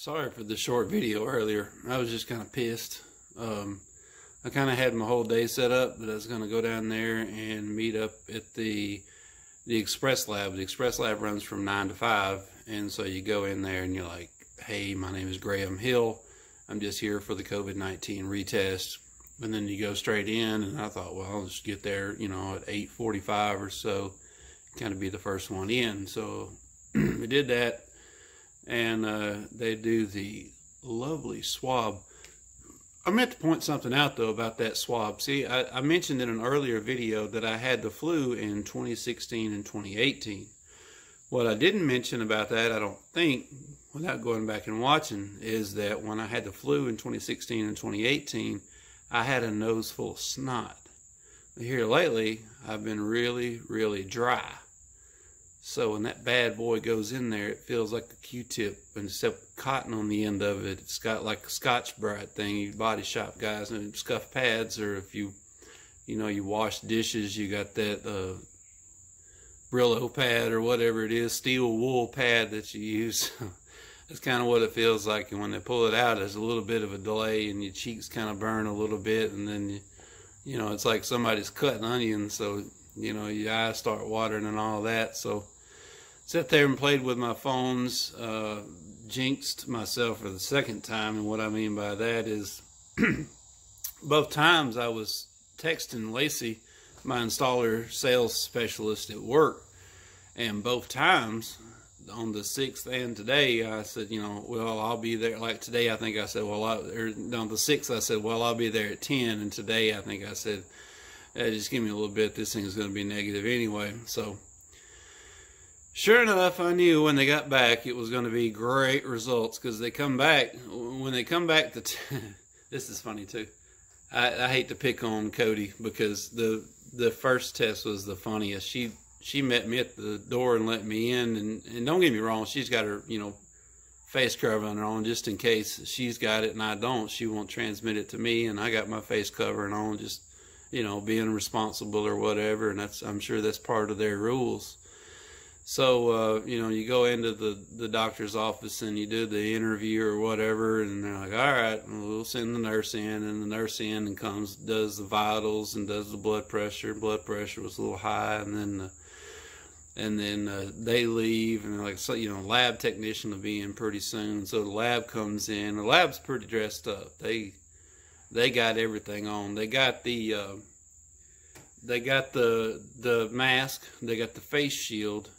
Sorry for the short video earlier. I was just kind of pissed. I kind of had my whole day set up that I was going to go down there and meet up at the Express Lab. The Express Lab runs from 9 to 5, and so you go in there and you're like, hey, my name is Graham Hill. I'm just here for the COVID-19 retest. And then you go straight in, and I thought, well, I'll just get there, you know, at 8:45 or so, kind of be the first one in. So we did that, and they do the lovely swab. I meant to point something out, though, about that swab. See, I mentioned in an earlier video that I had the flu in 2016 and 2018. What I didn't mention about that, I don't think, without going back and watching, is that when I had the flu in 2016 and 2018, I had a nose full of snot. Here lately, I've been really, really dry. So when that bad boy goes in there, it feels like a Q-tip, and except cotton on the end of it. It's got like a Scotch-Brite thing. You body shop guys and scuff pads, or if you wash dishes, you got that Brillo pad or whatever it is, steel wool pad that you use. That's kind of what it feels like. And when they pull it out, there's a little bit of a delay, and your cheeks kind of burn a little bit, and then you know, it's like somebody's cutting onions, so you know, your eyes start watering and all that. So sat there and played with my phones, jinxed myself for the second time. And what I mean by that is both times I was texting Lacey, my installer sales specialist at work, and both times, on the 6th and today, I said, you know, well, I'll be there. Like today, I think I said, well, on the 6th, I said, well, I'll be there at 10. And today, I think I said, hey, just give me a little bit. This thing is going to be negative anyway. So, sure enough, I knew when they got back, it was going to be great results, because they come back. When they come back, this is funny too. I hate to pick on Cody, because the first test was the funniest. She met me at the door and let me in, and don't get me wrong, she's got her, you know, face covering on just in case she's got it and I don't. She won't transmit it to me, and I got my face covering on, just, you know, being responsible or whatever, and I'm sure that's part of their rules. So, you know, you go into the doctor's office and you do the interview or whatever, and they're like, all right, we'll send the nurse in, and the nurse in and comes, does the vitals and does the blood pressure. Blood pressure was a little high, and then they leave, and they're like, so, you know, lab technician will be in pretty soon. So the lab comes in. The lab's pretty dressed up. They got everything on. They got the mask. They got the face shield.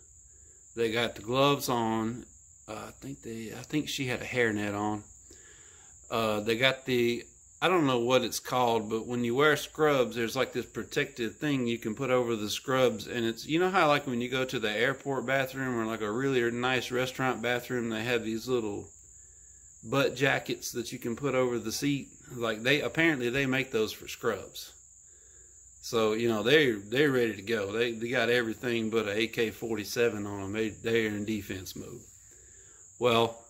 They got the gloves on. I think she had a hairnet on. They got the, I don't know what it's called, but when you wear scrubs, there's like this protective thing you can put over the scrubs, and it's, you know how like when you go to the airport bathroom or like a really nice restaurant bathroom, they have these little butt jackets that you can put over the seat. Like apparently they make those for scrubs. So, you know, they're ready to go. They got everything but an AK-47 on them. They're in defense mode. Well,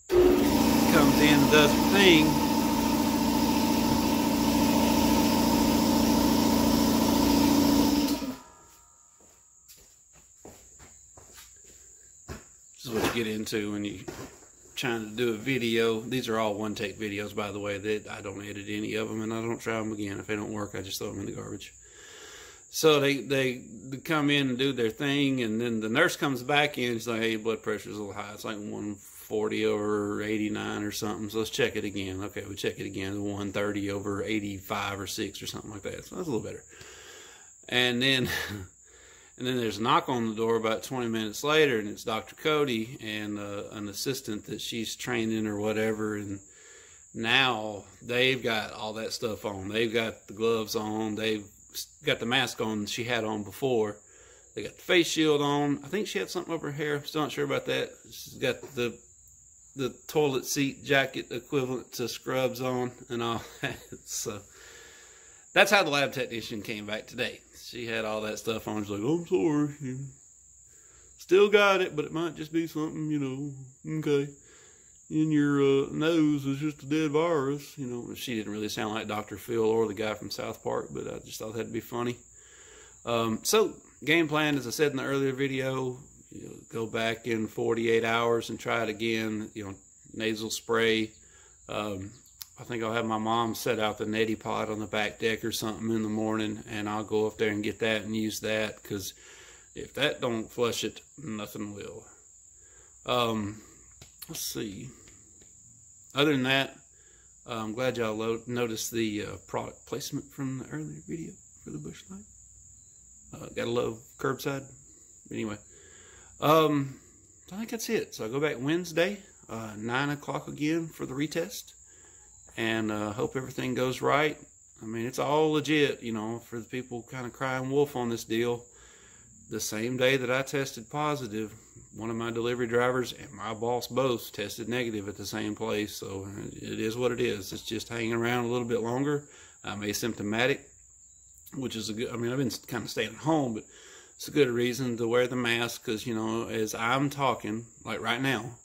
comes in and does the thing. This is what you get into when you're trying to do a video. These are all one-take videos, by the way. I don't edit any of them, and I don't try them again. If they don't work, I just throw them in the garbage. So they come in and do their thing, and then the nurse comes back in. She's like, hey, blood pressure's a little high. It's like 140 over 89 or something. So let's check it again. Okay, we check it again. 130 over 85 or 6 or something like that. So that's a little better. And then there's a knock on the door about 20 minutes later, and it's Dr. Cody and an assistant that she's training or whatever. And now they've got all that stuff on. They've got the gloves on. They've got the mask on she had on before. They got the face shield on. I think she had something over her hair. I'm still not sure about that. She's got the toilet seat jacket equivalent to scrubs on and all that. So that's how the lab technician came back today. She had all that stuff on. She's like, oh, I'm sorry. Still got it, but it might just be something, you know, okay. In your nose is just a dead virus. You know, she didn't really sound like Dr. Phil or the guy from South Park, but I just thought that'd be funny. So, game plan, as I said in the earlier video, you know, go back in 48 hours and try it again. You know, nasal spray. I think I'll have my mom set out the neti pot on the back deck or something in the morning, and I'll go up there and get that and use that, because if that don't flush it, nothing will. Let's see. Other than that, I'm glad y'all noticed the product placement from the earlier video for the bush light. Gotta love curbside. Anyway, I think that's it. So I go back Wednesday, 9 o'clock again for the retest, and hope everything goes right. I mean, it's all legit, you know, for the people kind of crying wolf on this deal. The same day that I tested positive, one of my delivery drivers and my boss both tested negative at the same place. So it is what it is. It's just hanging around a little bit longer. I'm asymptomatic, which is a good, I mean, I've been kind of staying at home, but it's a good reason to wear the mask, because, you know, as I'm talking, like right now,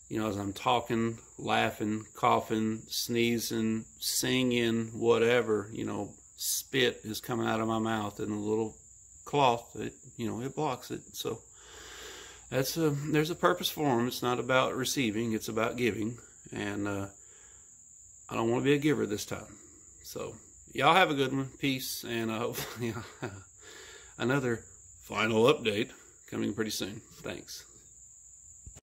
you know, as I'm talking, laughing, coughing, sneezing, singing, whatever, you know, spit is coming out of my mouth, and a little cloth, it, you know, it blocks it. So that's there's a purpose for them. It's not about receiving, it's about giving, and I don't want to be a giver this time. So y'all have a good one. Peace, and hopefully another final update coming pretty soon. Thanks.